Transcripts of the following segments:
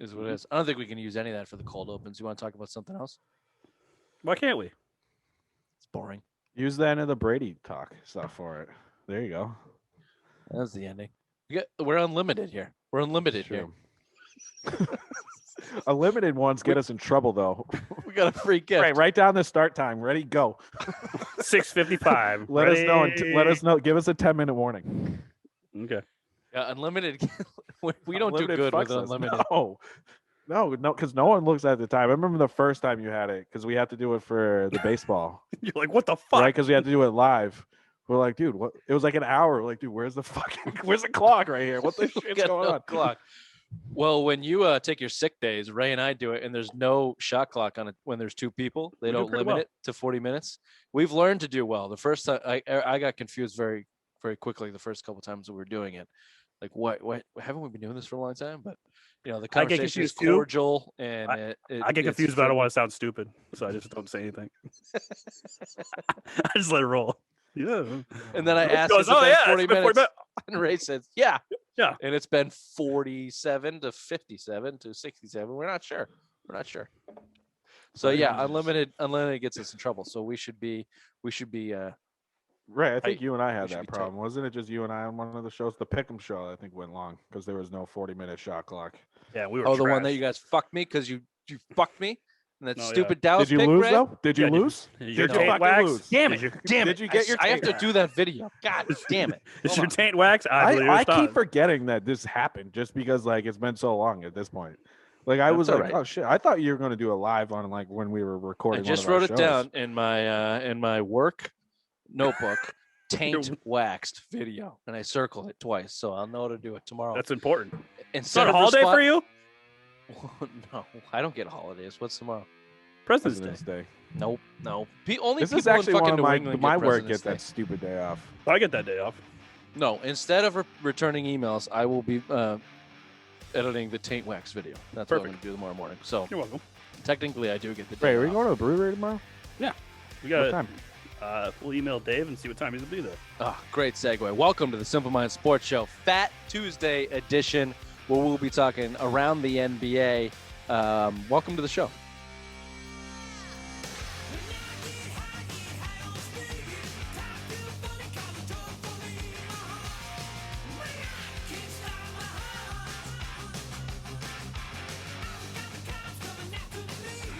is what it is. I don't think we can use any of that for the cold opens. You want to talk about something else? Why can't we? It's boring. Use the end of the Brady talk stuff for it. There you go. That was the ending. We're unlimited here. We're unlimited here. Unlimited ones get us in trouble, though. We got a free gift. Right, write down the start time. Ready, go. 6:55. Let us know. Let us know. Give us a 10-minute warning. Okay. Yeah, unlimited. We don't Unlimited do good with fucks us. unlimited. No, because no one looks at the time. I remember the first time you had it because we had to do it for the baseball. You're like, what the fuck? Right, because we had to do it live. We're like, dude, what? It was like an hour. We're like, dude, where's the clock right here? What the shit's going on? Clock. Well, when you take your sick days, Ray and I do it, and there's no shot clock on it when there's two people. They don't limit it to 40 minutes. We've learned to do well. The first time I got confused very, very quickly the first couple times that we were doing it. Like, what? Haven't we been doing this for a long time? But the conversation is cordial, and I get confused, but I don't want to sound stupid, so I just don't say anything. I just let it roll. Yeah. And then I asked, goes, "Oh yeah, 40 minutes?" And Ray says, "Yeah." Yeah. And it's been 47 to 57 to 67. We're not sure. So yeah, unlimited gets us in trouble. So we should be. Right, I think you and I had that problem. Wasn't it just you and I on one of the shows? The Pick'em show, I think, went long because there was no 40-minute shot clock. Yeah, we were. Oh, the one that you guys fucked me because you fucked me. And that stupid Dallas pick. Did you lose though? Did you lose? Did you fucking lose? Damn it! Did you get your? I have to do that video. God damn it! Is your taint wax? I keep forgetting that this happened just because it's been so long at this point. I was like, oh shit! I thought you were going to do a live on when we were recording. I just wrote it down in my work notebook. Taint waxed video, and I circled it twice, so I'll know to do it tomorrow. That's important. Instead of a holiday for you? No, I don't get holidays. What's tomorrow? President's Day. Nope. This people is actually in fucking one of New England my get work gets Day. that stupid day off. I get that day off. No, instead of returning emails, I will be editing the taint wax video. That's what I'm going to do tomorrow morning. So you're welcome. Technically, I do get the day. Hey, are we off. going to a brewery tomorrow? Yeah, we got what time? We'll email Dave and see what time he's gonna be there. Great segue. Welcome to the Simple Mind Sports Show, Fat Tuesday edition, where we'll be talking around the NBA. Welcome to the show.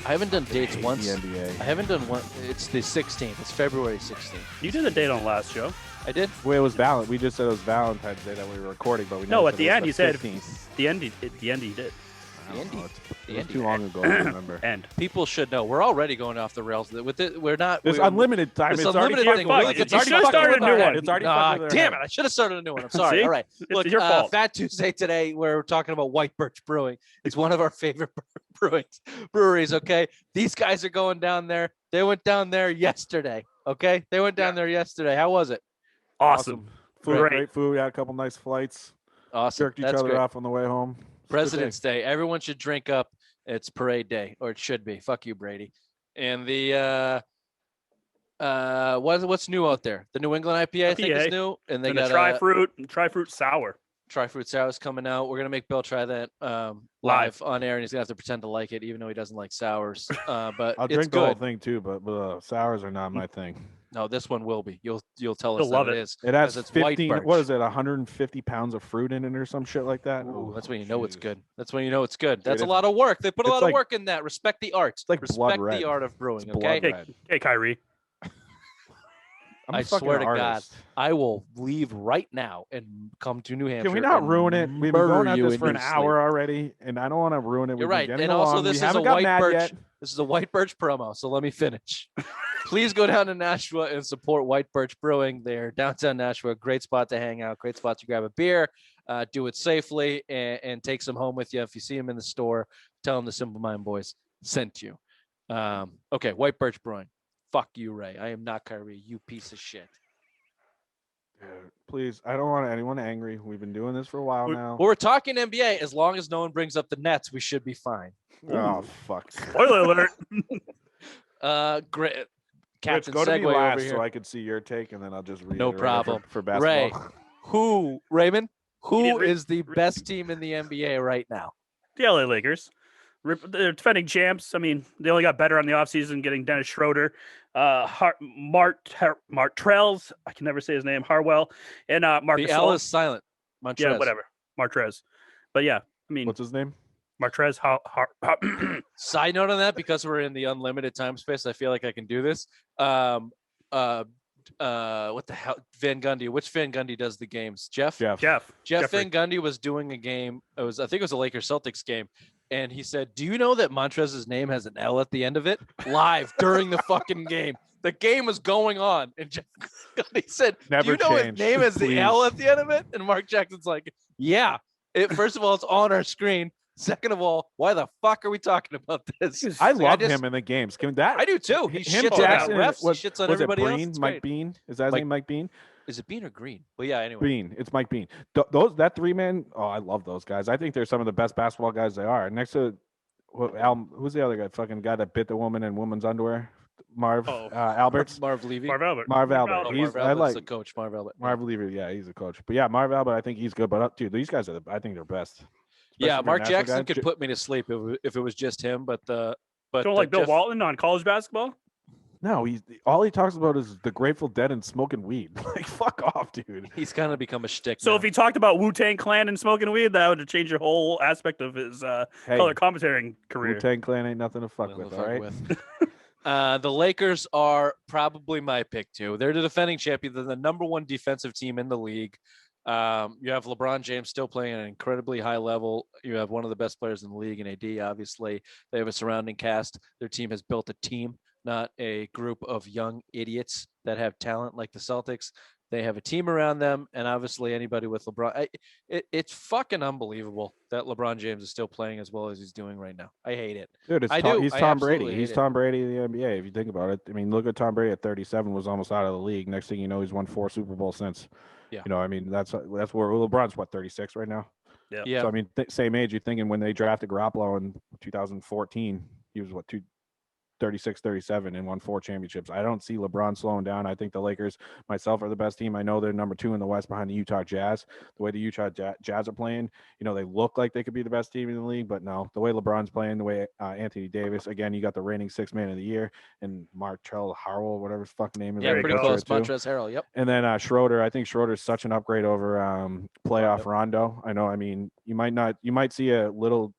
I haven't done dates once. The NBA. I haven't done one. It's the 16th. It's February 16th. You did a date on last show. I did. Well, it was Valentine. We just said it was Valentine's Day that we were recording, but we no. At the end, you said 15th. The end. At the end, you did. It was too long ago. I don't remember. And people should know we're already going off the rails with it. We're not. There's unlimited time. It's already unlimited thing. You should have started a new one. It's already. Damn it! I should have started a new one. I'm sorry. See? All right. It's your fault. Fat Tuesday today. We're talking about White Birch Brewing. It's one of our favorite breweries. Okay, these guys are going down there. They went down there yesterday. Okay, they went down there yesterday. How was it? Awesome. Food, great food. We had a couple nice flights. Awesome. Jerked each other off on the way home. President's Day. Everyone should drink up. It's parade day, or it should be. Fuck you, Brady. And the what's new out there? The New England IPA, I think is new, and they got the tri-fruit sour. Tri-fruit sour is coming out. We're gonna make Bill try that live on air, and he's gonna have to pretend to like it, even though he doesn't like sours. But I'll it's drink good. the whole thing too, but sours are not my thing. No, this one will be. You'll tell us love that it. it is. It has it's 15. white What is it? 150 pounds of fruit in it or some shit like that. Ooh, that's when you Jesus. know it's good. That's when you know it's good. That's Dude, a lot of work. They put a lot of like- work in that. Respect the art. like Respect blood red. the art of brewing. It's Okay. blood red. Hey, Kyrie. I'm a I fucking swear to artist. God, I will leave right now and come to New Hampshire. Can we not and ruin it? We've been murder going at you this in for an your hour already, and I don't want to ruin it. You're We've right. been getting And also, along. this We is a haven't got White mad Birch. yet. This is a White Birch promo. So let me finish. Please go down to Nashua and support White Birch Brewing. They're downtown Nashua. Great spot to hang out. Great spot to grab a beer. Do it safely and take some home with you. If you see them in the store, tell them the Simple Mind Boys sent you. Okay, White Birch Brewing. Fuck you, Ray. I am not Kyrie. You piece of shit. Dude, please, I don't want anyone angry. We've been doing this for a while now. We're talking NBA. As long as no one brings up the Nets, we should be fine. Oh fuck! Spoiler alert. Great. Rich, Captain go to me Segue over last here. so I could see your take, and then I'll just read. No problem. for basketball. Ray, Raymond? Who Raymond. is the best team in the NBA right now? The LA Lakers. They're defending champs. I mean, they only got better on the offseason, getting Dennis Schroeder, Martrells. I can never say his name. Harwell and Marcus. The L is silent. Montrez. Yeah, whatever. Martrez. But yeah, I mean, what's his name? Martrez. Side note on that, because we're in the unlimited time space, I feel like I can do this. What the hell? Van Gundy. Which Van Gundy does the games? Jeff Jeffrey. Van Gundy was doing a game. I think it was a Lakers Celtics game. And he said, "Do you know that Montrez's name has an L at the end of it?" Live during the fucking game. The game was going on, and Jeff Gundy said, Never "Do you know change, his name has please. the L at the end of it?" And Mark Jackson's like, "Yeah." First of all, it's on our screen. Second of all, why the fuck are we talking about this? I love him in the games. I do too. He him, shits Jackson, on refs. was, He shits on was everybody it else. Breen? It's Mike great. Bean? Is that his name? Mike Bean? Is it Bean or Green? Well, yeah. Anyway, Bean. It's Mike Bean. That three man. Oh, I love those guys. I think they're some of the best basketball guys they are. Next to who's the other guy? Fucking guy that bit the woman in women's underwear. Marv Alberts. Marv Levy. Marv Albert. Marv Albert. Marv Albert's the coach. Marv Albert. Marv Levy. Yeah, he's a coach. But yeah, Marv Albert. I think he's good. But dude, these guys I think they're best. Yeah, Especially Mark Jackson guys. could put me to sleep if it was just him. But don't like Bill Walton on college basketball. No, all he talks about is the Grateful Dead and smoking weed. Like, fuck off, dude. He's kind of become a shtick. So now. if he talked about Wu-Tang Clan and smoking weed, that would change your whole aspect of his color commentating career. Wu-Tang Clan ain't nothing to fuck with, all right? The Lakers are probably my pick too. They're the defending champion. They're the number one defensive team in the league. You have LeBron James still playing at an incredibly high level. You have one of the best players in the league in AD, obviously. They have a surrounding cast. Their team has built a team, not a group of young idiots that have talent like the Celtics. They have a team around them, and obviously anybody with LeBron. It's fucking unbelievable that LeBron James is still playing as well as he's doing right now. I hate it. Dude, he's I Tom Brady. absolutely He's hate it. Tom Brady of the NBA, if you think about it. I mean, look at Tom Brady at 37, was almost out of the league. Next thing you know, he's won 4 Super Bowls since. Yeah. You know, I mean, that's where LeBron's, 36 right now? Yeah. So, I mean, same age. You're thinking when they drafted Garoppolo in 2014, he was, 36, 37 and won 4 championships. I don't see LeBron slowing down. I think the Lakers, myself, are the best team. I know they're number 2 in the West behind the Utah Jazz. The way the Utah Jazz are playing, you know, they look like they could be the best team in the league, but no. The way LeBron's playing, the way Anthony Davis, again, you got the reigning 6th man of the year, and Martrell Harwell, whatever his fucking name is. Yeah, pretty close. Montrezl Harrell, yep. And then Schroeder. I think Schroeder's such an upgrade over playoff Rondo. I know. I mean, you might see a little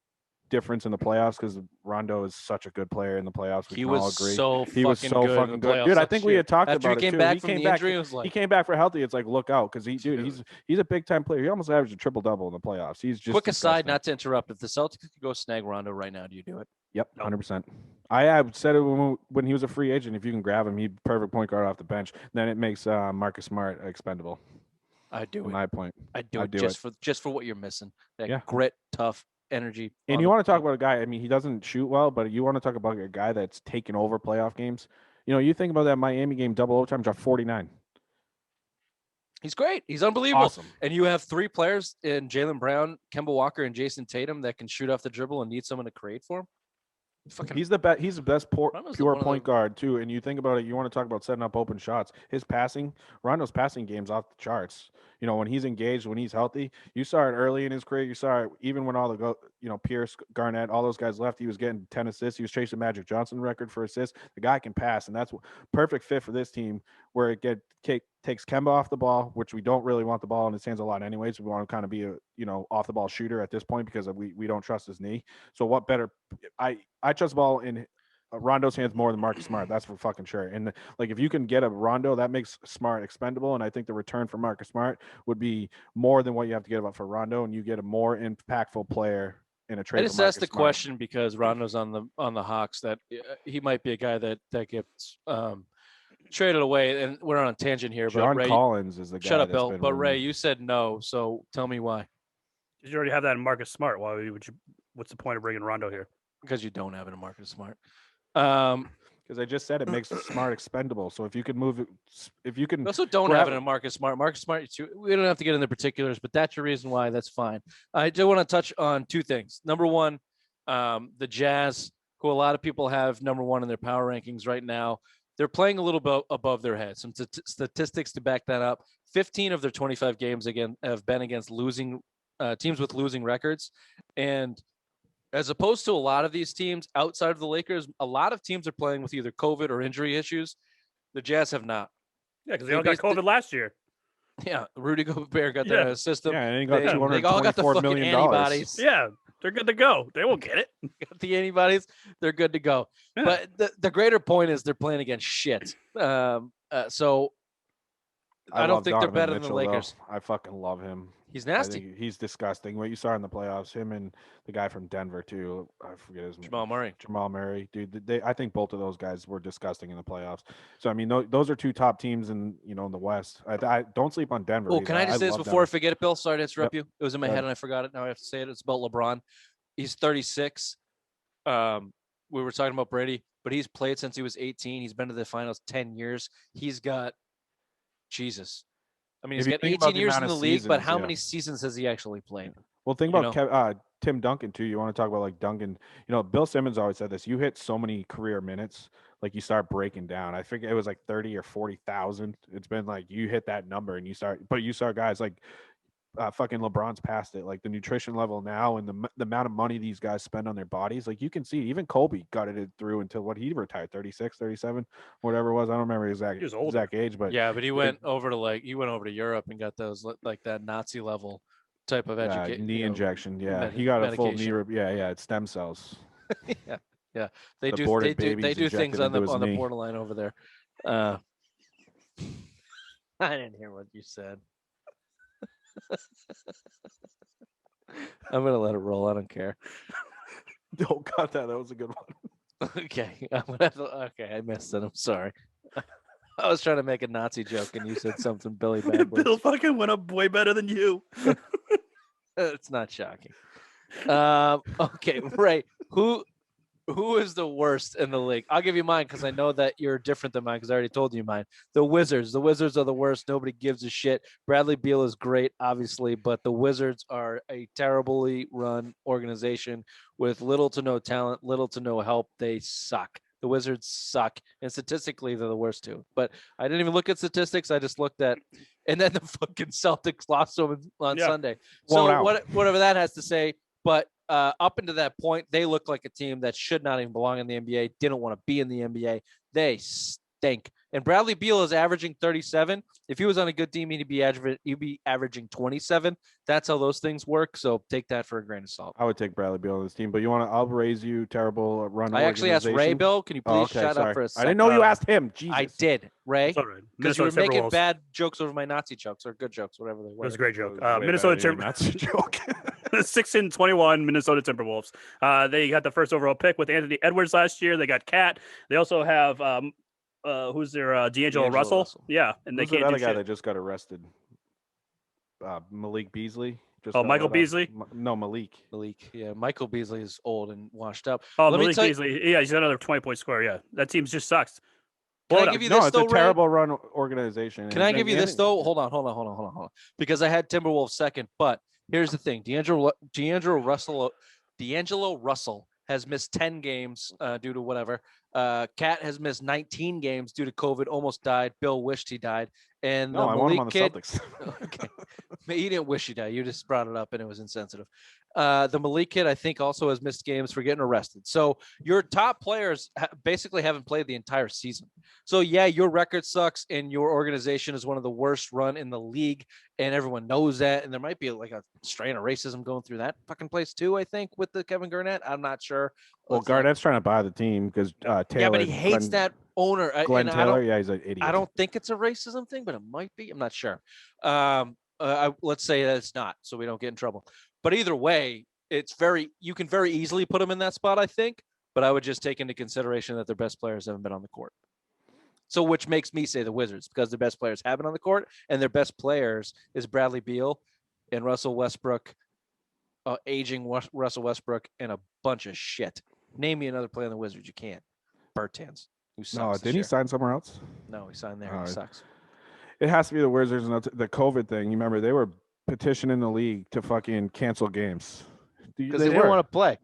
difference in the playoffs because Rondo is such a good player in the playoffs. He was so fucking good. Dude, I think we had talked after about he it came too. back from the injury. It was like, he came back for healthy. It's like, look out, because he's a big time player. He almost averaged a triple double in the playoffs. He's just quick aside, disgusting. not to interrupt. If the Celtics could go snag Rondo right now, do you do it? Yep, 100%. I said it when he was a free agent. If you can grab him, he's perfect point guard off the bench. Then it makes Marcus Smart expendable. I do it. My point. I do it just for what you're missing. That grit, tough energy. And you want to talk about a guy, I mean, he doesn't shoot well, but you want to talk about a guy that's taken over playoff games. You know, you think about that Miami game, double overtime, dropped 49. He's great. He's unbelievable. Awesome. And you have 3 players in Jaylen Brown, Kemba Walker, and Jason Tatum that can shoot off the dribble and need someone to create for him. He's the best. He's the best pure point guard too. And you think about it, you want to talk about setting up open shots. His passing, Rondo's passing game's off the charts. You know, when he's engaged, when he's healthy, you saw it early in his career. You saw it even when all the Pierce, Garnett, all those guys left. He was getting 10 assists. He was chasing Magic Johnson record for assists. The guy can pass, and that's perfect fit for this team. Where it takes Kemba off the ball, which we don't really want the ball in his hands a lot, anyways. We want to kind of be a off the ball shooter at this point because we don't trust his knee. So what better? I trust the ball in Rondo's hands more than Marcus Smart. That's for fucking sure. And if you can get a Rondo, that makes Smart expendable. And I think the return for Marcus Smart would be more than what you have to get up for Rondo, and you get a more impactful player in a trade. I just asked the question because Rondo's on the Hawks, that he might be a guy that gets traded away. And we're on a tangent here. John but Ray, Collins is the guy. Shut up, Bill. But Ray, you said no, so tell me why. Because you already have that in Marcus Smart. Why would you? What's the point of bringing Rondo here? Because you don't have it in Marcus Smart. Because I just said it makes Smart expendable. So if you can move it, if you can, you also don't have it in Marcus Smart. Marcus Smart, we don't have to get into particulars, but that's your reason why. That's fine. I do want to touch on 2 things. Number one, the Jazz, who a lot of people have number 1 in their power rankings right now. They're playing a little bit above their head. Some statistics to back that up. 15 of their 25 games again have been against losing teams with losing records, and As opposed to a lot of these teams outside of the Lakers, a lot of teams are playing with either COVID or injury issues. The Jazz have not. Yeah, because they all got COVID last year. Yeah, Rudy Gobert got their system. Yeah, and they all got the fucking antibodies. Yeah, they're good to go. They won't get it. Got the antibodies. They're good to go. Yeah. But the greater point is they're playing against shit. So I don't think they're better than the Lakers. Though. I fucking love him. He's nasty. He's disgusting. What you saw in the playoffs, him and the guy from Denver too. I forget his name. Jamal Murray, dude. I think both of those guys were disgusting in the playoffs. So I mean, those are two top teams in in the West. I don't sleep on Denver. Oh, can I just say this before I forget it, Bill? Sorry to interrupt you. It was in my head and I forgot it. Now I have to say it. It's about LeBron. He's 36. We were talking about Brady, but he's played since he was 18. He's been to the finals 10 years. He's got Jesus. I mean, he's got 18 years in the league, but how many seasons has he actually played? Well, think about Tim Duncan, too. You want to talk about, like, Duncan. Bill Simmons always said this. You hit so many career minutes, like, you start breaking down. I think it was, like, 30 or 40,000. It's been, like, you hit that number, and you saw guys, like, fucking LeBron's past it. Like, the nutrition level now and the amount of money these guys spend on their bodies. Like, you can see even Kobe gutted it through until what he retired, 36, 37, whatever it was. I don't remember his exact age, but yeah, but he went over to Europe and got those like that Nazi level type of education. Knee injection. Yeah. He got a full knee. Yeah. It's stem cells. Yeah. They do things on the borderline over there. I didn't hear what you said. I'm gonna let it roll. I don't care. Don't cut that. That was a good one. Okay. I missed it. I'm sorry. I was trying to make a Nazi joke and you said something Billy Bad Boy. Bill fucking went up way better than you. It's not shocking. Okay, Ray. Who is the worst in the league? I'll give you mine because I know that you're different than mine because I already told you mine. The Wizards. The Wizards are the worst. Nobody gives a shit. Bradley Beal is great, obviously, but the Wizards are a terribly run organization with little to no talent, little to no help. They suck. The Wizards suck. And statistically, they're the worst too. But I didn't even look at statistics. I just looked at, and then the fucking Celtics lost them on Sunday. So whatever that has to say, but up until that point, they look like a team that should not even belong in the NBA, didn't want to be in the NBA. They stink. And Bradley Beal is averaging 37. If he was on a good team, he'd be averaging 27. That's how those things work. So take that for a grain of salt. I would take Bradley Beal on this team, but I'll raise you terrible run. I actually asked Ray, Bill. Can you please shut up for a second? I didn't know you asked him. Jesus. I did, Ray. Because you were making Timberwolves. bad jokes over my Nazi jokes or good jokes, whatever they were. It was a great joke. Minnesota Timberwolves. Nazi joke. 6-21 Minnesota Timberwolves. They got the first overall pick with Anthony Edwards last year. They got Cat. They also have who's their D'Angelo Russell? Yeah, and they can't do other shit. guy that just got arrested. Malik Beasley. Michael Beasley? No, Malik. Yeah, Michael Beasley is old and washed up. Malik Beasley. Yeah, he's another 20-point scorer. Yeah, that team just sucks. Can I give you this, it's a terrible run organization. Can I give you this, though? Hold on. Because I had Timberwolves second, but here's the thing. D'Angelo Russell has missed 10 games due to whatever. Cat has missed 19 games due to COVID, almost died. Bill wished he died. And I want him on the Celtics. Okay. He didn't wish he died. You just brought it up and it was insensitive. The Malik kid, I think, also has missed games for getting arrested. So your top players basically haven't played the entire season. So, yeah, your record sucks and your organization is one of the worst run in the league, and everyone knows that. And there might be like a strain of racism going through that fucking place too, I think, with the Kevin Garnett. I'm not sure. Well, Garnett's trying to buy the team because Taylor. Yeah, but he hates that owner. Glenn Taylor, he's an idiot. I don't think it's a racism thing, but it might be. I'm not sure. Let's say that it's not, so we don't get in trouble. But either way, you can very easily put them in that spot, I think. But I would just take into consideration that their best players haven't been on the court. So which makes me say the Wizards, because their best players have been on the court, and their best players is Bradley Beal and Russell Westbrook, aging Russell Westbrook, and a bunch of shit. Name me another player on the Wizards. You can't. Bertans, who sucks. No, didn't he sign somewhere else? No, he signed there. He sucks. It has to be the Wizards and the COVID thing. You remember they were petitioning the league to fucking cancel games because they didn't want to play.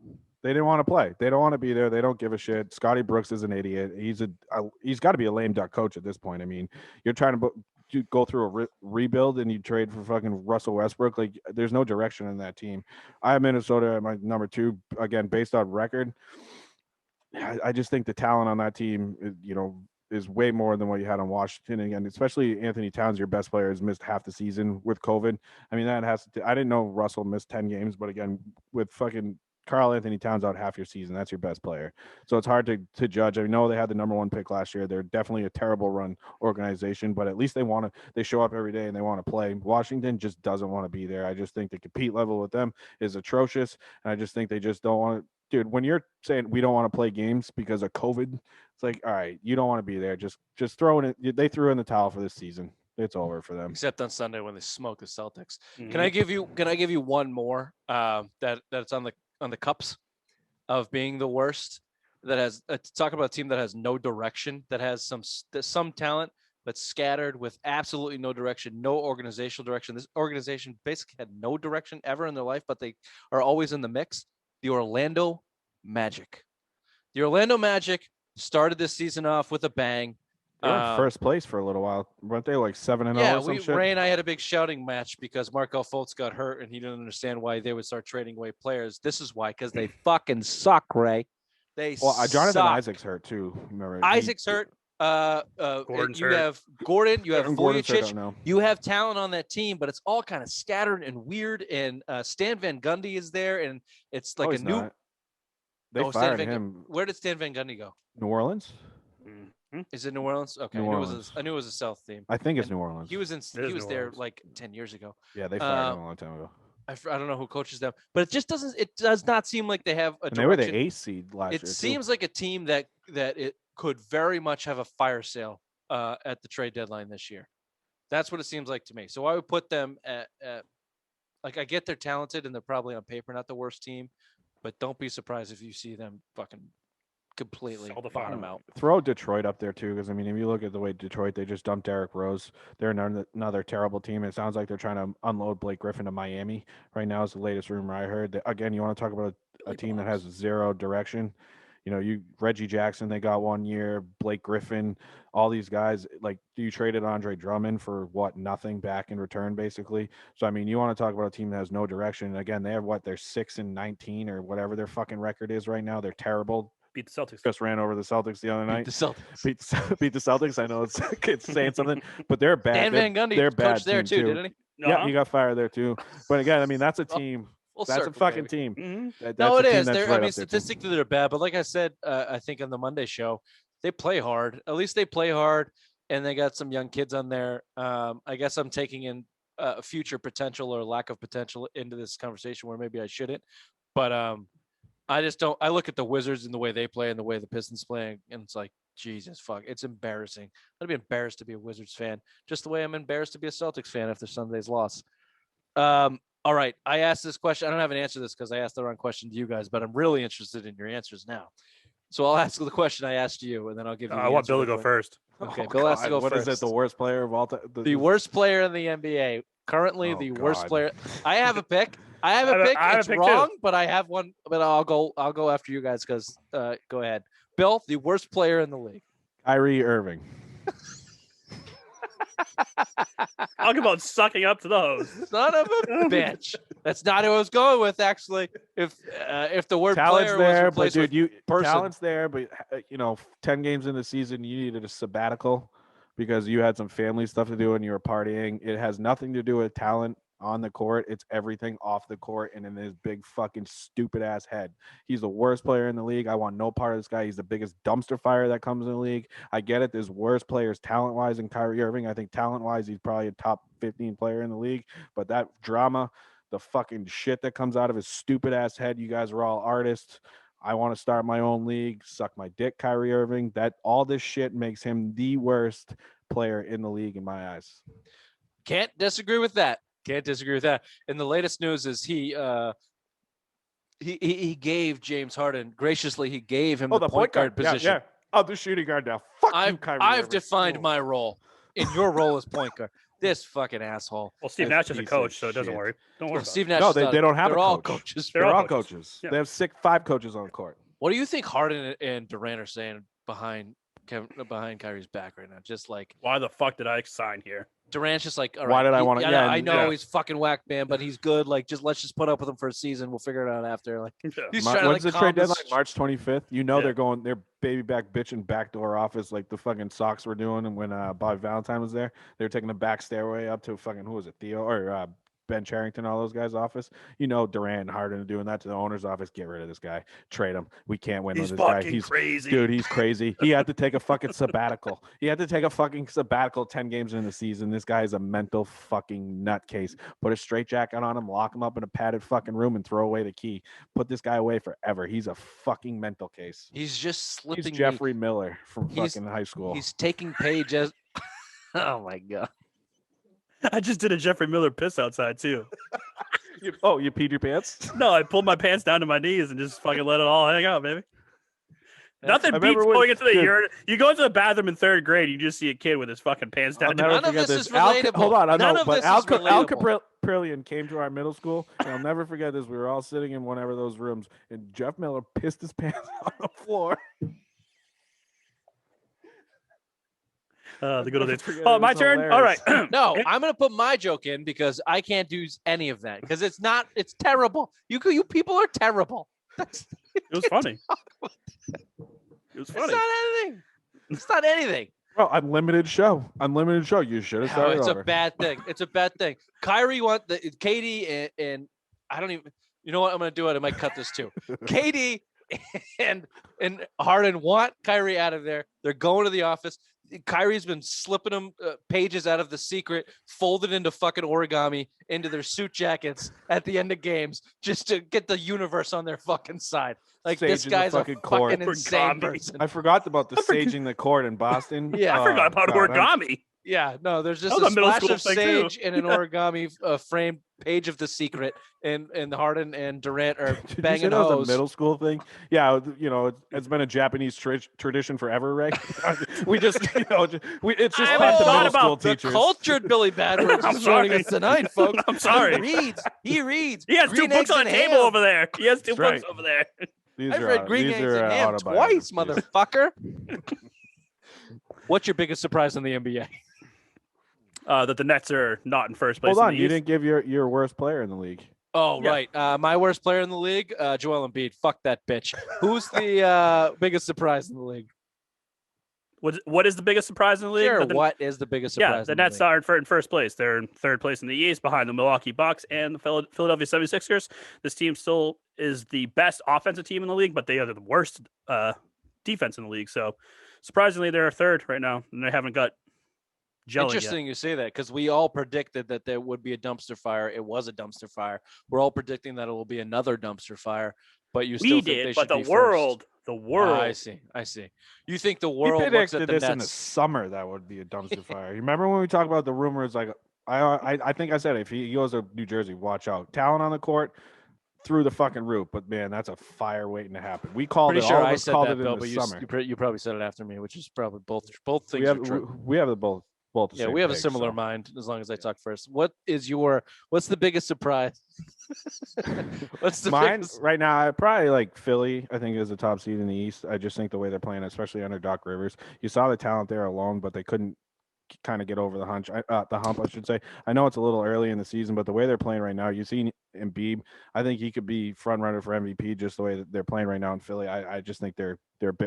They didn't want to play. They don't want to be there. They don't give a shit. Scotty Brooks is an idiot. He's got to be a lame duck coach at this point. I mean, you're trying to you go through a rebuild and you trade for fucking Russell Westbrook. Like, there's no direction in that team. I have Minnesota at my number 2 again based on record. I just think the talent on that team, is way more than what you had on Washington. Again, especially Anthony Towns, your best player, has missed half the season with COVID. I mean, that has to. I didn't know Russell missed 10 games, but again, with fucking Karl Anthony Towns out half your season, that's your best player. So it's hard to judge. I know they had the number 1 pick last year. They're definitely a terrible run organization, but at least they show up every day and they want to play. Washington just doesn't want to be there. I just think the compete level with them is atrocious, and I just think they just don't want to. Dude, when you're saying we don't want to play games because of COVID, it's like, all right, you don't want to be there. Just throw in it. They threw in the towel for this season. It's over for them. Except on Sunday when they smoke the Celtics. Mm-hmm. Can I give you one more that's on the cups of being the worst? That has talk about a team that has no direction, that has some talent but scattered with absolutely no direction, no organizational direction. This organization basically had no direction ever in their life, but they are always in the mix. The Orlando Magic. The Orlando Magic started this season off with a bang. They were in first place for a little while. Weren't they like 7-0 or some shit? Ray and I had a big shouting match because Markelle Fultz got hurt and he didn't understand why they would start trading away players. This is why, because they fucking suck, Ray. Jonathan Isaac's hurt too. Remember? Isaac's hurt. Gordon's you hurt. Have Gordon, you have Vujicic, you have talent on that team, but it's all kind of scattered and weird. And Stan Van Gundy is there, and it's like a new. Not. They fired him. Where did Stan Van Gundy go? New Orleans. Mm-hmm. Is it New Orleans? Okay, New I knew it was a South team. I think it's New Orleans. He was there like 10 years ago. Yeah, they fired him a long time ago. I don't know who coaches them, but it does not seem like they have a direction. They were the 8th seed last year. It seems like a team that it could very much have a fire sale at the trade deadline this year. That's what it seems like to me. So I would put them at like, I get they're talented and they're probably on paper not the worst team, but don't be surprised if you see them fucking completely bottom out. Throw Detroit up there too, because I mean, if you look at the way Detroit, they just dumped Derrick Rose. They're another terrible team. It sounds like they're trying to unload Blake Griffin to Miami right now. Is the latest rumor I heard. Again, you want to talk about a team that has zero direction. Reggie Jackson, they got 1 year, Blake Griffin, all these guys. Like, you traded Andre Drummond for what? Nothing back in return, basically. So, I mean, you want to talk about a team that has no direction. And again, they have they're 6-19 or whatever their fucking record is right now. They're terrible. Beat the Celtics. Just ran over the Celtics the other night. Beat the Celtics. Beat the Celtics. I know it's saying something, but they're bad. Dan Van Gundy they're bad coached there too, didn't he? Yeah, he got fired there too. But again, I mean, that's a team. That's a fucking team. Mm-hmm. No, it is. Statistically, they're bad. But like I said, I think on the Monday show, they play hard. At least they play hard, and they got some young kids on there. I guess I'm taking in future potential or lack of potential into this conversation where maybe I shouldn't. But I just don't. I look at the Wizards and the way they play and the way the Pistons play, and it's like, Jesus fuck, it's embarrassing. I'd be embarrassed to be a Wizards fan, just the way I'm embarrassed to be a Celtics fan after Sunday's loss. All right, I asked this question. I don't have an answer to this because I asked the wrong question to you guys, but I'm really interested in your answers now. So I'll ask the question I asked you, and then I'll give you. I want Bill to go first. Okay, Bill has to go first. What is it? The worst player of all time? The worst player in the NBA. Currently, the worst player. I have a pick. It's wrong, too. But I have one. But I'll go after you guys because go ahead, Bill. The worst player in the league. Kyrie Irving. Talk about sucking up to those. Son of a bitch. That's not who I was going with, actually. If the word talent's player there, was replaced but dude, person. Talent's there, but 10 games in the season, you needed a sabbatical because you had some family stuff to do and you were partying. It has nothing to do with talent on the court. It's everything off the court and in his big fucking stupid ass head. He's the worst player in the league. I want no part of this guy. He's the biggest dumpster fire that comes in the league. I get it. There's worse players talent wise than Kyrie Irving. I think talent wise, he's probably a top 15 player in the league. But that drama, the fucking shit that comes out of his stupid ass head, you guys are all artists. I want to start my own league. Suck my dick, Kyrie Irving. That all this shit makes him the worst player in the league in my eyes. Can't disagree with that. And the latest news is he gave James Harden graciously. He gave him the point guard position. Yeah. Oh, the shooting guard now. Fuck you, Kyrie I've Irving. defined my role. In your role as point guard. This fucking asshole. Well, Steve Nash is a coach, so it doesn't worry. Don't worry. Steve Nash. No, they don't have. They're all coaches. They're all coaches. Yeah. They have 5 coaches on the court. What do you think Harden and Durant are saying behind Kyrie's back right now? Just like, why the fuck did I sign here? Durant's just like, all right. Why did I want to? Yeah, I know he's fucking whack, man, but he's good. Like, let's just put up with him for a season. We'll figure it out after. Like, he's trying to when's the trade deadline? March 25th. You know they're baby back bitching backdoor office like the fucking Sox were doing, and when Bob Valentine was there, they were taking the back stairway up to fucking who was it, Theo or Ben Charrington, all those guys' office. You know, Durant and Harden doing that to the owner's office. Get rid of this guy. Trade him. We can't win with this guy. He's crazy. Dude, he's crazy. He had to take a fucking sabbatical. 10 games in the season. This guy is a mental fucking nutcase. Put a straitjacket on him, lock him up in a padded fucking room, and throw away the key. Put this guy away forever. He's a fucking mental case. He's just slipping. He's Jeffrey Miller from fucking high school. He's taking page as. Oh my god. I just did a Jeffrey Miller piss outside too. You peed your pants? No, I pulled my pants down to my knees and just fucking let it all hang out, baby. Nothing beats going into the urinal. You go into the bathroom in 3rd grade, you just see a kid with his fucking pants down. None of this is relatable. Hold on, I know, but Al relatable. Caprillion came to our middle school, and I'll never forget this. We were all sitting in whatever those rooms, and Jeff Miller pissed his pants on the floor. The good old days. Oh, my turn. Hilarious. All right. No, I'm gonna put my joke in because I can't do any of that because it's terrible. You people are terrible. It was funny. It was funny. It's not anything. Bro, unlimited show. You should have started. It's over. a bad thing. Kyrie want the KD and I don't even. You know what? I'm gonna do it. I might cut this too. KD and Harden want Kyrie out of there. They're going to the office. Kyrie's been slipping them pages out of The Secret, folded into fucking origami into their suit jackets at the end of games, just to get the universe on their fucking side. Like this guy's a fucking insane person. I forgot about the saging the court in Boston. Yeah, I forgot about origami. Yeah, no, there's just a splash of sage and an origami framed page of The Secret, and Harden and Durant are banging hose. That was a middle school thing. Yeah, it's been a Japanese tradition forever, right? We just, it's just I thought about the cultured Billy Badwards is joining us tonight, folks. I'm sorry. He reads. He has Green 2 books on the table over there. He has 2 books over there. I've read Green Eggs and Ham twice, motherfucker. What's your biggest surprise in the NBA? That the Nets are not in first place. Hold on, you didn't give your worst player in the league. Oh, yeah. Right. My worst player in the league, Joel Embiid. Fuck that bitch. Who's the biggest surprise in the league? What is the biggest surprise in the league? Sure, what is the biggest surprise? Yeah, the Nets are in first place. They're in 3rd place in the East behind the Milwaukee Bucks and the Philadelphia 76ers. This team still is the best offensive team in the league, but they are the worst defense in the league. So surprisingly, they're 3rd right now, and they haven't got jelly Interesting yet. You say that because we all predicted that there would be a dumpster fire. It was a dumpster fire. We're all predicting that it will be another dumpster fire, but you still think they should be first. The world. I see. You think the world looks at the this Nets in the summer that would be a dumpster fire. You remember when we talked about the rumors? Like I think I said if he goes to New Jersey, watch out. Talent on the court through the fucking roof. But man, that's a fire waiting to happen. We called Pretty it. Sure all I of us said called that, it Bill, in the but summer. you probably said it after me, which is probably both things are true. We have the both. Yeah, we have a similar mind as long as I talk first. What's the biggest surprise? Mine right now? I probably like Philly. I think is the top seed in the East. I just think the way they're playing, especially under Doc Rivers, you saw the talent there alone, but they couldn't kind of get over the hump. I should say. I know it's a little early in the season, but the way they're playing right now, you see Embiid. I think he could be front runner for MVP just the way that they're playing right now in Philly. I just think they're.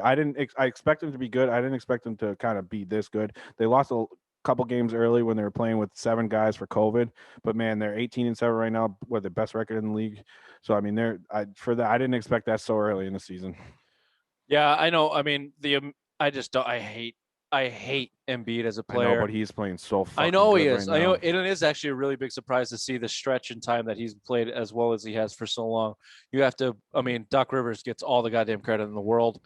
I expect them to be good. I didn't expect them to kind of be this good. They lost a couple games early when they were playing with 7 guys for COVID, but man, they're 18-7 right now, with the best record in the league. So I mean, I didn't expect that so early in the season. Yeah, I know. I mean, I just don't. I hate Embiid as a player. I know, but he's playing so fucking I know he good is. right I know now. it is actually a really big surprise to see the stretch in time that he's played as well as he has for so long. You have to. I mean, Doc Rivers gets all the goddamn credit in the world.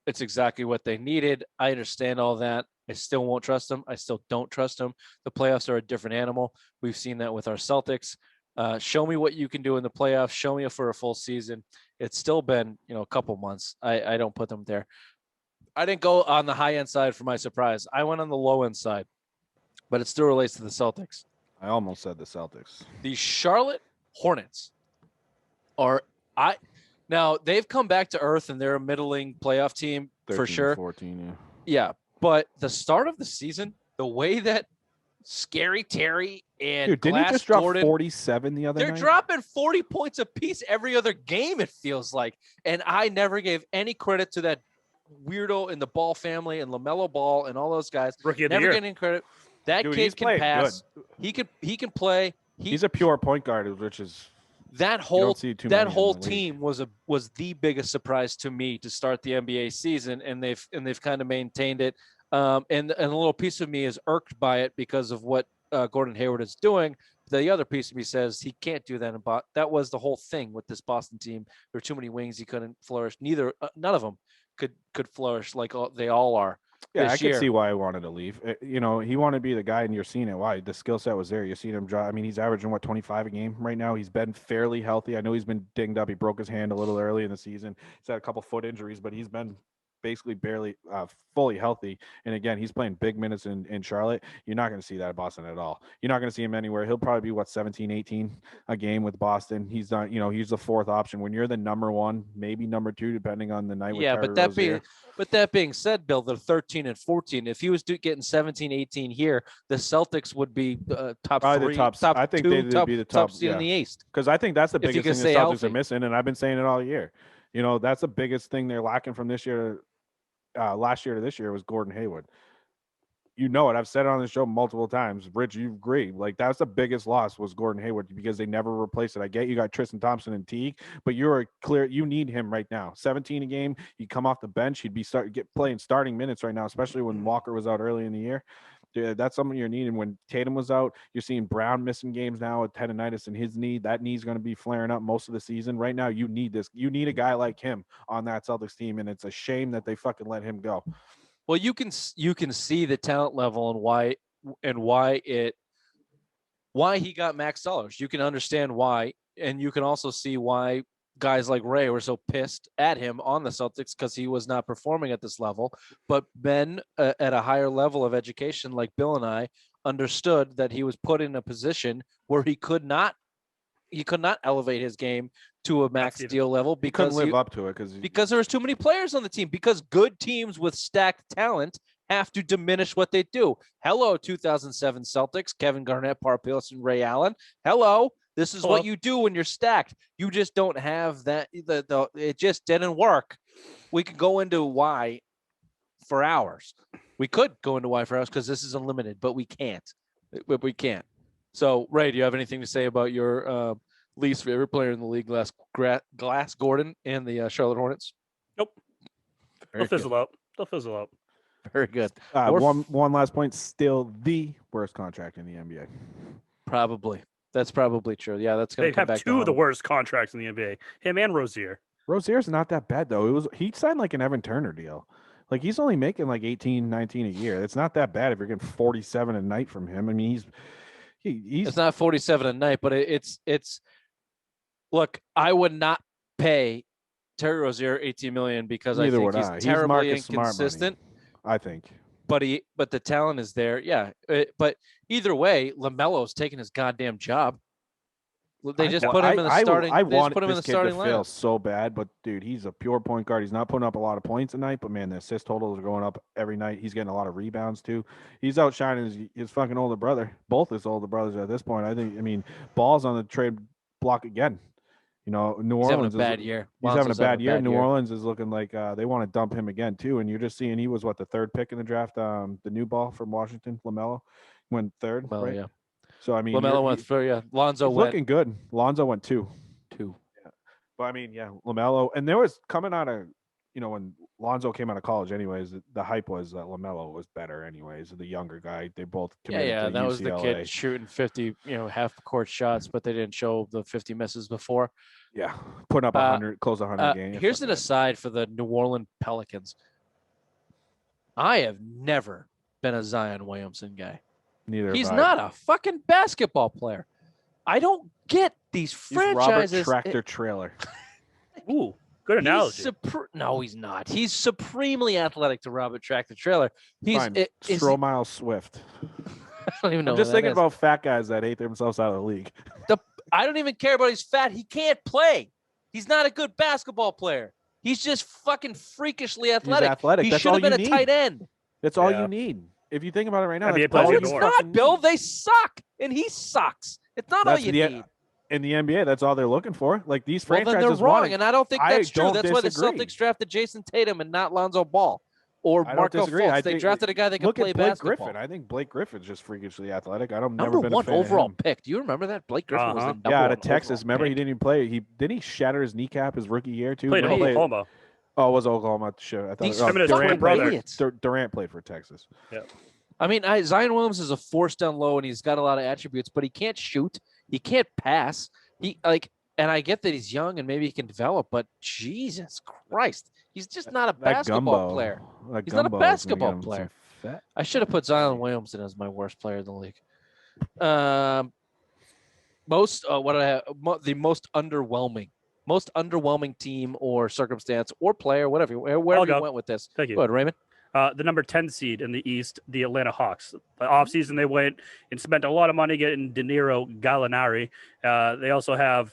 It's exactly what they needed. I understand all that. I still won't trust him. I still don't trust him. The playoffs are a different animal. We've seen that with our Celtics. Show me what you can do in the playoffs. Show me for a full season. It's still been, a couple months. I don't put them there. I didn't go on the high end side for my surprise. I went on the low end side, but it still relates to the Celtics. I almost said the Celtics. The Charlotte Hornets now they've come back to earth and they're a middling playoff team for sure. 14, yeah. Yeah. But the start of the season, the way that Scary Terry and dude, didn't Glass he just drop Gordon, 47 the other night? They're dropping 40 points apiece every other game, it feels like. And I never gave any credit to that weirdo in the Ball family and LaMelo Ball and all those guys. Rookie of the never year. getting any credit. That Dude, kid can pass. Good. He can play. He's a pure point guard, which is that whole team team was the biggest surprise to me to start the NBA season, and they've kind of maintained it. And a little piece of me is irked by it because of what Gordon Hayward is doing. The other piece of me says he can't do that. That was the whole thing with this Boston team. There were too many wings. He couldn't flourish. None of them could flourish like they all are. Yeah, I can see why he wanted to leave. He wanted to be the guy, and you're seeing it. Why? The skill set was there. You're seeing him draw. I mean, he's averaging 25 a game right now. He's been fairly healthy. I know he's been dinged up. He broke his hand a little early in the season. He's had a couple foot injuries, but he's been basically barely fully healthy. And again, he's playing big minutes in Charlotte. You're not going to see that at Boston at all. You're not going to see him anywhere. He'll probably be 17, 18 a game with Boston. He's not, he's the fourth option when you're the number one, maybe number two, depending on the night. Yeah, but that being said, Bill, they're 13 and 14. If he was getting 17, 18 here, the Celtics would be top three, I think they'd be the top seed in the East. Because I think that's the biggest thing the Celtics are missing, and I've been saying it all year. That's the biggest thing they're lacking from this year. Last year to this year was Gordon Hayward. I've said it on the show multiple times. Rich, you agree. Like, that's the biggest loss was Gordon Hayward because they never replaced it. I get you got Tristan Thompson and Teague, but you need him right now. 17 a game. He'd come off the bench. He'd be playing starting minutes right now, especially when Walker was out early in the year. Dude, that's something you're needing. When Tatum was out, you're seeing Brown missing games now with tendonitis in his knee. That knee's going to be flaring up most of the season. Right now, you need this. You need a guy like him on that Celtics team, and it's a shame that they fucking let him go. Well, you can see the talent level and why he got max dollars. You can understand why, and you can also see why guys like Ray were so pissed at him on the Celtics because he was not performing at this level. But men at a higher level of education, like Bill and I, understood that he was put in a position where he could not elevate his game to a max deal level because he couldn't live up to it because there was too many players on the team. Because good teams with stacked talent have to diminish what they do. Hello, 2007 Celtics, Kevin Garnett, Paul Pierce, and Ray Allen. Hello. This is what you do when you're stacked. You just don't have that. It just didn't work. We could go into why for hours. We could go into why for hours because this is unlimited, but we can't. So, Ray, do you have anything to say about your least favorite player in the league, Glass Gordon and the Charlotte Hornets? Nope. They'll fizzle out. Very good. One last point. Still the worst contract in the NBA. Probably. That's probably true. Yeah, that's going to come back. They have two of the worst contracts in the NBA. Him and Rozier. Rozier's not that bad, though. He signed like an Evan Turner deal. Like, he's only making like 18, 19 a year. It's not that bad if you're getting 47 a night from him. I mean, he's it's not 47 a night, but it's look, I would not pay Terry Rozier $18 million because I think he's terribly inconsistent. I think. But the talent is there. Yeah. But either way, LaMelo's taking his goddamn job. They just put him in the starting. I want him in the starting lineup. Feel so bad, but dude, he's a pure point guard. He's not putting up a lot of points a night, but man, the assist totals are going up every night. He's getting a lot of rebounds too. He's outshining his fucking older brother. Both his older brothers at this point. I mean, Ball's on the trade block again. New Orleans having a bad year. He's having a bad year. New Orleans is looking like they want to dump him again too. And you're just seeing he was the third pick in the draft. The new ball from Washington, LaMelo, went third. Right? Yeah. So I mean, LaMelo went third. Yeah, Lonzo went looking good. Lonzo went two. Yeah. But I mean, yeah, LaMelo, and there was coming out of when Lonzo came out of college. Anyways, the hype was that LaMelo was better. Anyways, the younger guy. They both committed to that UCLA. Was the kid shooting 50, half court shots, but they didn't show the 50 misses before. Yeah, putting up 100, close 100 games. Here's an aside for the New Orleans Pelicans. I have never been a Zion Williamson guy. Neither. He's not a fucking basketball player. I don't get these franchises. Robert Tractor Trailer. Ooh, good analogy. No, he's not. He's supremely athletic to Robert Tractor Trailer. He's Stromile Swift. I don't even know. I'm just thinking about fat guys that ate themselves out of the league. I don't even care about he's fat. He can't play. He's not a good basketball player. He's just fucking freakishly athletic. He's athletic. He should have been a tight end. That's all you need. if you think about it right now, NBA that's players No, all get it's you more. not, fucking Bill. need. They suck, and he sucks. It's not all That's you the- need. In the NBA, that's all they're looking for. Like these Well, then franchises they're wrong, want. and I don't think I that's true. don't That's why the disagree. Celtics drafted Jason Tatum and not Lonzo Ball or I don't Marco disagree. Fultz. I They think- drafted a guy that can Look play at Blake basketball. Griffin. I think Blake Griffin's just freakishly athletic. I've never Number been a one fan overall of him. pick. Do you remember that? Blake Griffin was the Uh-huh. number Yeah, out one of Texas. overall Remember, he pick. didn't even play. Didn't he shatter his kneecap his rookie year too? Played When he Oklahoma. Oh, it was Oklahoma. Sure, I thought These oh, him and his Durant twin played brother. idiots. Durant played for Texas. I mean, Zion Williams is a force down low, and he's got a lot of attributes, but he can't shoot. He can't pass. And I get that he's young and maybe he can develop, but Jesus Christ, he's just not a That basketball gumbo, player. that He's not a gumbo is gonna basketball get him some player. fat- I should have put Zion Williamson as my worst player in the league. The most underwhelming team or circumstance or player, wherever you go. went with this. Thank you. Go ahead, Raymond. The number 10 seed in the East, the Atlanta Hawks. The offseason, they went and spent a lot of money getting Danilo Gallinari. They also have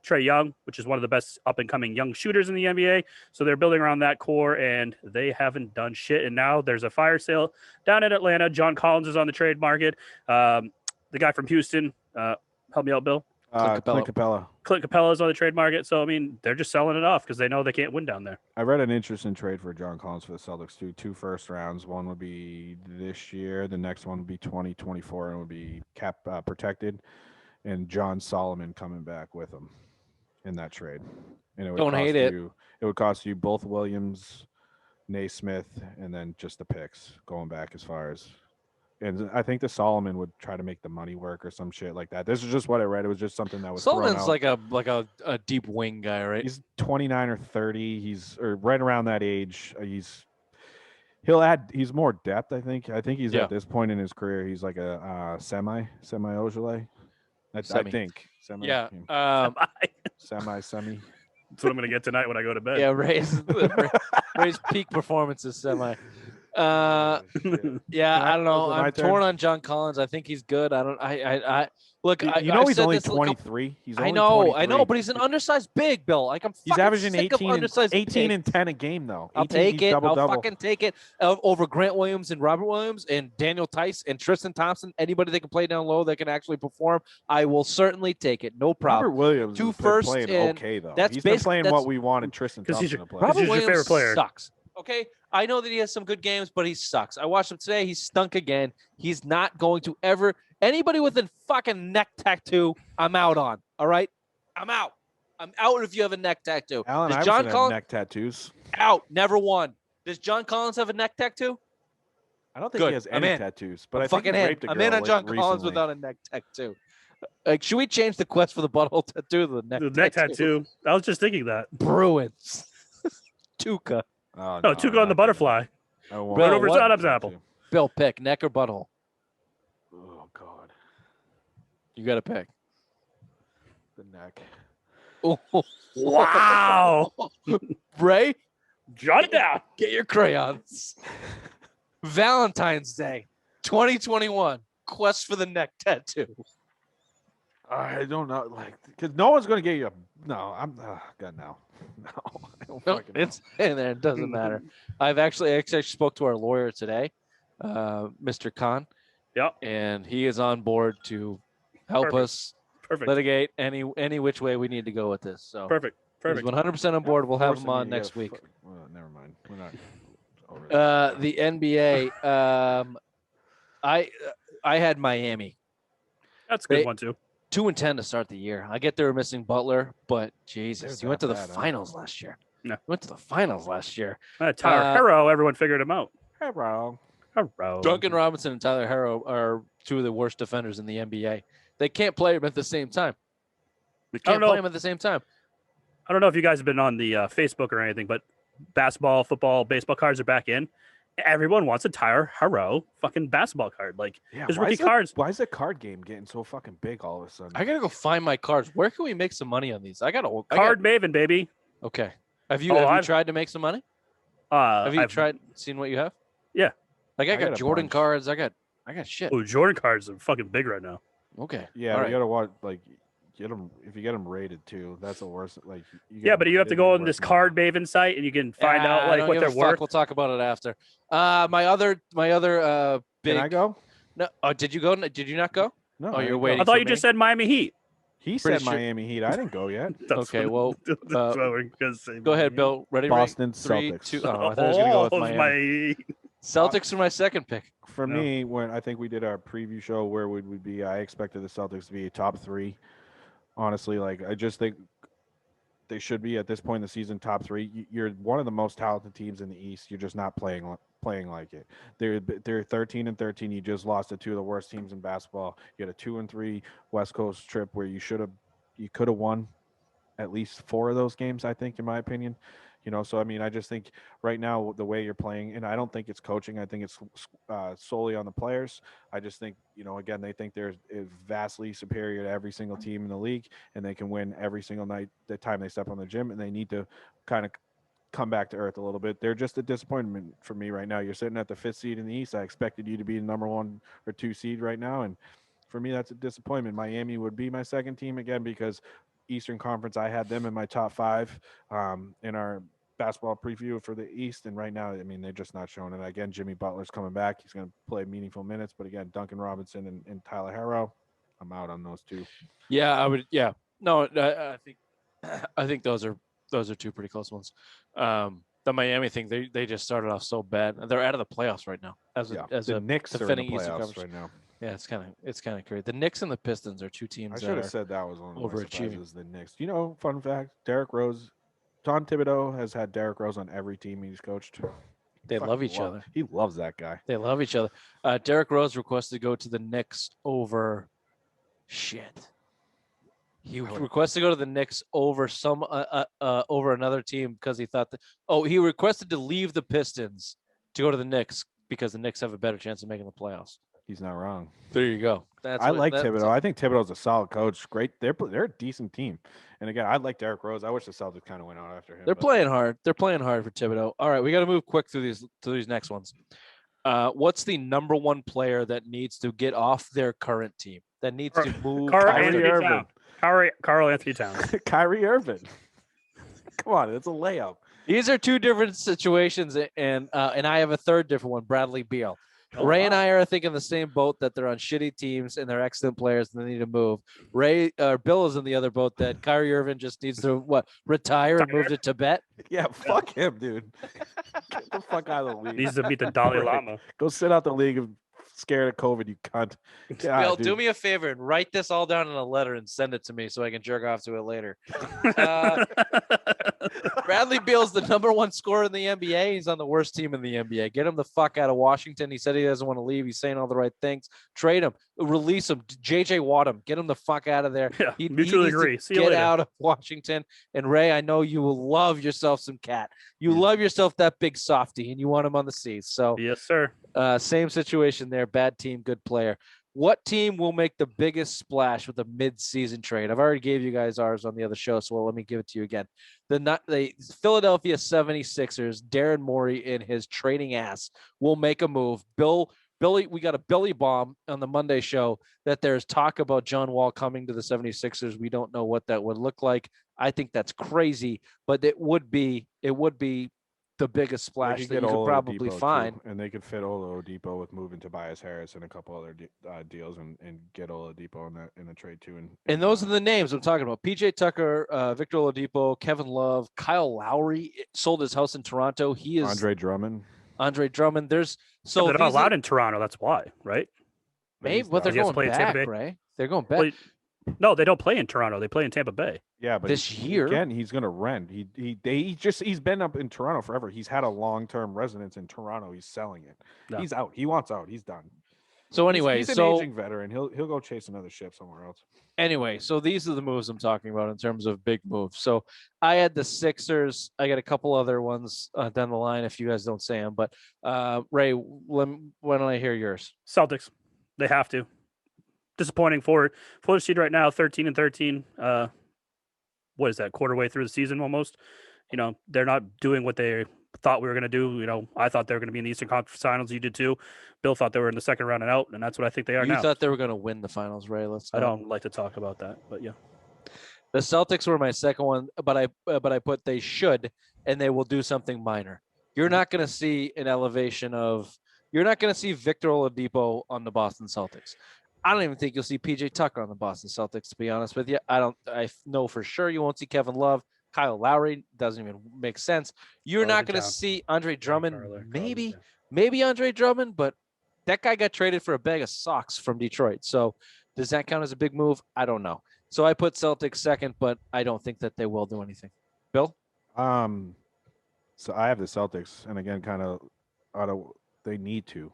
Trey Young, which is one of the best up-and-coming young shooters in the NBA. So they're building around that core, and they haven't done shit. And now there's a fire sale down in Atlanta. John Collins is on the trade market. The guy from Houston, help me out, Bill. Clint Capella. Clint Capella is on the trade market. So, I mean, they're just selling it off because they know they can't win down there. I read an interesting trade for John Collins for the Celtics too. 2 first rounds. One would be this year. The next one would be 2024 and would be cap protected. And John Solomon coming back with him in that trade. And it would Don't hate it. It would cost you both Williams, Naismith, and then just the picks going back as far as. And I think the Solomon would try to make the money work or some shit like that. This is just what I read. It was just something that was thrown Solomon's out. like a deep wing guy, right? He's 29 or 30. He's or right around that age. He's more depth, I think. I think he's Yeah. at this point in his career. He's like a semi Ojale. I Semi. think. Semi. Yeah. Semi. That's what I'm going to get tonight when I go to bed. Yeah, Ray's peak performance is semi. Yeah, I don't know. I'm torn on John Collins. I think he's good. Look. He's only 23. He's only I know, 23. but he's an undersized big, Bill. Like He's averaging sick of 18 and 10 a game though. I'll 18, take he's it. double-double. I'll fucking take it over Grant Williams and Robert Williams and Daniel Tice and Tristan Thompson. Anybody that can play down low that can actually perform, I will certainly take it. No problem. Robert Williams 2 has been firsts playing and okay though. that's He's been basically- playing that's- what we wanted Tristan 'Cause he's Thompson to play. Robert Who's your Williams favorite player? sucks. Okay, I know that he has some good games, but he sucks. I watched him today. He stunk again. He's not going to ever. Anybody with a fucking neck tattoo, I'm out on. All right, I'm out. I'm out if you have a neck tattoo. Allen Does Iverson John had Collins neck tattoos. out? Never won. Does John Collins have a neck tattoo? I don't think Good. he has I'm any in. tattoos, but I'm I think fucking he in. raped a I'm girl, in on like, John Collins recently. without a neck tattoo. Like, should we change the quest for the butthole tattoo to the neck, The neck tattoo. I was just thinking that. Bruins. Tuca. Oh, No, Tuca on the butterfly. I won't. Bill, Right over what- Adam's apple. Bill, pick neck or butthole. Oh God, You got to pick. the neck. Oh, Wow. Ray, Jot it down. get your crayons. Valentine's Day, 2021. Quest for the neck tattoo. I don't know, like, because no one's gonna get you. No, I'm. God, no, no. I don't No, fucking know. it's in there. It doesn't matter. I actually spoke to our lawyer today, Mr. Khan. Yep. And he is on board to help Perfect. us Perfect. litigate any which way we need to go with this. So Perfect. he's Perfect. 100% on board. We'll have him Forcing me on to next get a week. Well, never mind. We're not. over this. The NBA. I had Miami That's a good They- one, too. 2-10 to start the year. I get they were missing Butler, but Jesus, They're you went to that the bad, huh? finals last year. No. You went to the finals last year. Tyler Hero, everyone figured him out. Hey, bro. Hero. Duncan Robinson and Tyler Hero are 2 of the worst defenders in the NBA. They can't play them at the same time. They I don't can't know. play them at the same time. I don't know if you guys have been on the Facebook or anything, but basketball, football, baseball cards are back in. Everyone wants a Tyler Hero fucking basketball card. Like, Yeah, his why rookie is cards. Why is the card game getting so fucking big all of a sudden? I gotta go find my cards. Where can we make some money on these? Card Maven, baby. Okay. Have you I've- tried to make some money? Have you I've- seen what you have? Yeah. Like I I got got a Jordan bunch. cards. I got shit. Oh, Jordan cards are fucking big right now. Okay. Yeah, All we right. gotta watch. Like, get them rated too. That's the worst. Like but you have to go on this card Maven site and you can find out like what they're worth. We'll talk about it after. My other big. Can I go? No. Oh, did you go? Did you not go? No. Oh, you're waiting. I thought you just said Miami Heat. He said Miami Heat. I didn't go yet. Okay, well, go ahead, Bill. Ready? Boston 3, Celtics. 2. Oh, I thought I was going to go with Miami. Celtics are my second pick. For me, when I think we did our preview show, where would we be? I expected the Celtics to be top 3. Honestly, like I just think they should be at this point in the season top 3. You're one of the most talented teams in the East. You're just not playing like it. They're 13-13. You just lost to 2 of the worst teams in basketball. You had a 2-3 West Coast trip where you could have won at least 4 of those games, I think, in my opinion. So I mean, I just think right now the way you're playing, and I don't think it's coaching. I think it's solely on the players. I just think, again, they think they're vastly superior to every single team in the league, and they can win every single night the time they step on the gym, and they need to kind of come back to earth a little bit. They're just a disappointment for me right now. You're sitting at the 5th seed in the East. I expected you to be the number 1 or 2 seed right now, and for me, that's a disappointment. Miami would be my second team again because Eastern Conference, I had them in my top 5 in our basketball preview for the East, and right now, I mean, they're just not showing it. Again, Jimmy Butler's coming back. He's going to play meaningful minutes, but again, Duncan Robinson and Tyler Herro, I'm out on those 2. Yeah, I would. Yeah, no, I think those are 2 pretty close ones. The Miami thing, they just started off so bad. They're out of the playoffs right now. As the Knicks are in the playoffs right now. Yeah, it's kind of crazy. The Knicks and the Pistons are 2 teams. I should have said that was one of the surprises. The Knicks. Fun fact: Derrick Rose, Tom Thibodeau has had Derrick Rose on every team he's coached. They love each other. He loves that guy. They love each other. Derrick Rose requested to go to the Knicks over. Shit. He requested to go to the Knicks over over another team because he thought that. Oh, he requested to leave the Pistons to go to the Knicks because the Knicks have a better chance of making the playoffs. He's not wrong. There you go. I like Thibodeau. I think Thibodeau's a solid coach. Great. They're a decent team. And again, I like Derrick Rose. I wish the Celtics kind of went out after him. They're playing hard. They're playing hard for Thibodeau. All right, we got to move quick through these next ones. What's the number 1 player that needs to get off their current team? That needs to move? Kyrie Irving. Karl Anthony Towns. Kyrie Irving. Come on, it's a layup. These are 2 different situations, and I have a third different one. Bradley Beal. Ray and I are thinking the same boat that they're on shitty teams and they're excellent players and they need to move. Bill is in the other boat that Kyrie Irving just needs to retire and move to Tibet. Yeah, fuck him, dude. Get the fuck out of the league. Needs to beat the Dalai Lama. Go sit out the league and scared of COVID, you cunt. Bill, do me a favor and write this all down in a letter and send it to me so I can jerk off to it later. Bradley Beal's the number 1 scorer in the NBA. He's on the worst team in the NBA. Get him the fuck out of Washington. He said he doesn't want to leave. He's saying all the right things. Trade him. Release him. JJ Watt him. Get him the fuck out of there. Yeah, mutually agree. See you later. Get out of Washington. And Ray, I know you will love yourself some cat. You love yourself that big softy, and you want him on the seats. So yes, sir. Same situation there. Bad team, good player. What team will make the biggest splash with a mid-season trade? I've already gave you guys ours on the other show, so let me give it to you again. The Philadelphia 76ers, Darren Morey in his trading ass will make a move. Billy, we got a Billy bomb on the Monday show that there's talk about John Wall coming to the 76ers. We don't know what that would look like. I think that's crazy, but it would be the biggest splash that you could probably find. And they could fit Oladipo with moving Tobias Harris and a couple other deals and get Oladipo in the trade too. And those are the names I'm talking about. PJ Tucker, Victor Oladipo, Kevin Love, Kyle Lowry sold his house in Toronto. He is Andre Drummond. They're not allowed in Toronto. That's why, right? Maybe, but they're going back, right? They're going back. Well, no, they don't play in Toronto. They play in Tampa Bay. Yeah, but this year again, he's going to rent. He's been up in Toronto forever. He's had a long-term residence in Toronto. He's selling it. No. He's out. He wants out. He's done. So anyway, he's an aging veteran. He'll go chase another ship somewhere else. Anyway, so these are the moves I'm talking about in terms of big moves. So I had the Sixers. I got a couple other ones down the line if you guys don't say them. But Ray, when don't I hear yours? Celtics. They have to. Disappointing for the seed right now, 13-13. What is that? Quarter way through the season almost. They're not doing what they thought we were going to do. I thought they were going to be in the Eastern Conference Finals. You did too. Bill thought they were in the second round and out, and that's what I think they are now. You thought they were going to win the finals, Ray. I don't like to talk about that, but yeah. The Celtics were my second one, but I put they should, and they will do something minor. You're not going to see an elevation of. You're not going to see Victor Oladipo on the Boston Celtics. I don't even think you'll see PJ Tucker on the Boston Celtics. To be honest with you, I know for sure you won't see Kevin Love. Kyle Lowry doesn't even make sense. You're not going to see Andre Drummond. Maybe Andre Drummond, but that guy got traded for a bag of socks from Detroit. So does that count as a big move? I don't know. So I put Celtics second, but I don't think that they will do anything. Bill? So I have the Celtics, and again, kind of they need to.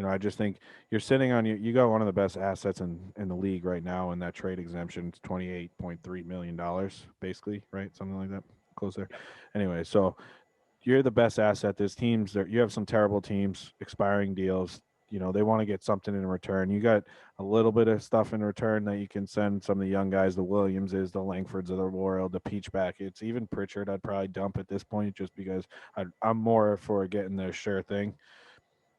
I just think you're sitting on you got one of the best assets in the league right now in that trade exemption. It's $28.3 million, basically, right? Something like that, close there. Anyway, so you're the best asset. There's teams that you have some terrible teams, expiring deals. They want to get something in return. You got a little bit of stuff in return that you can send some of the young guys, the Williamses, the Langfords of the world, the Peach Buckets, even Pritchard. I'd probably dump at this point just because I'm more for getting the sure thing.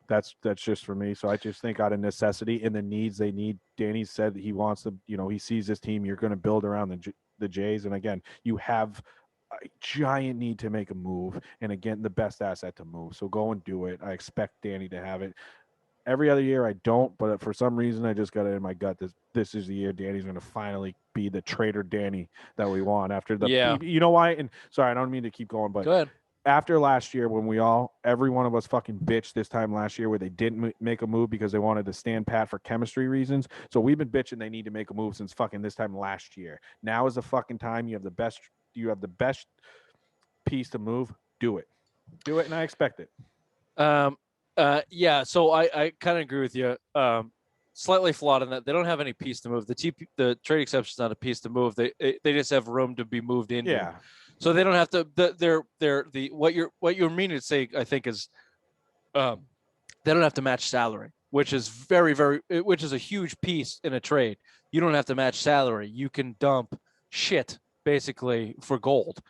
That's just for me. So I just think out of necessity and the needs they need. Danny said that he wants to, he sees this team. You're going to build around the Jays. And again, you have a giant need to make a move. And again, the best asset to move. So go and do it. I expect Danny to have it. Every other year I don't, but for some reason I just got it in my gut. This is the year Danny's going to finally be the trader Danny that we want after the. Yeah. You know why? And sorry, I don't mean to keep going, but. Go ahead. After last year, when every one of us fucking bitched this time last year where they didn't make a move because they wanted to stand pat for chemistry reasons. So we've been bitching they need to make a move since fucking this time last year. Now is the fucking time. You have the best piece to move. Do it, and I expect it. Yeah. So I kind of agree with you. Slightly flawed in that they don't have any piece to move. The trade exception is not a piece to move. They just have room to be moved into. Yeah. So they don't have to. What you're meaning to say, I think, is they don't have to match salary, which is which is a huge piece in a trade. You don't have to match salary. You can dump shit basically for gold,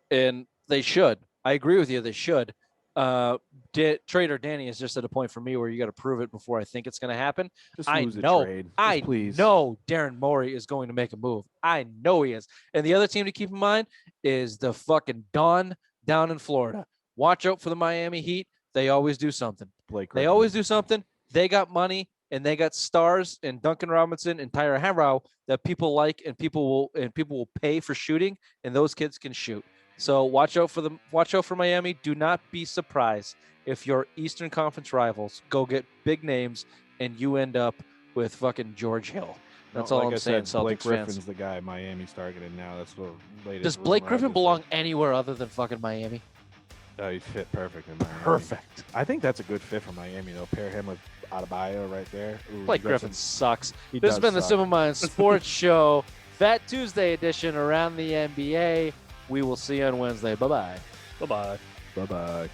and they should. I agree with you. They should. Trader Danny is just at a point for me where you got to prove it before I think it's going to happen. I know Darren Morey is going to make a move. I know he is. And the other team to keep in mind is the fucking Dawn down in Florida. Watch out for the Miami Heat. They always do something. They always do something. They got money and they got stars and Duncan Robinson and Tyler Harrow that people like and people will pay for shooting, and those kids can shoot. So watch out for Miami. Do not be surprised if your Eastern Conference rivals go get big names and you end up with fucking George Hill. That's all I'm saying. Celtics Blake Griffin's fans. the guy Miami's targeting now. That's the latest. Does Blake Griffin belong anywhere other than fucking Miami? He fit perfect in Miami. Perfect. I think that's a good fit for Miami. They'll pair him with Adebayo right there. Blake Griffin sucks. This has been the Simple Minds Sports Show, Fat Tuesday edition around the NBA. We will see you on Wednesday. Bye-bye. Bye-bye. Bye-bye.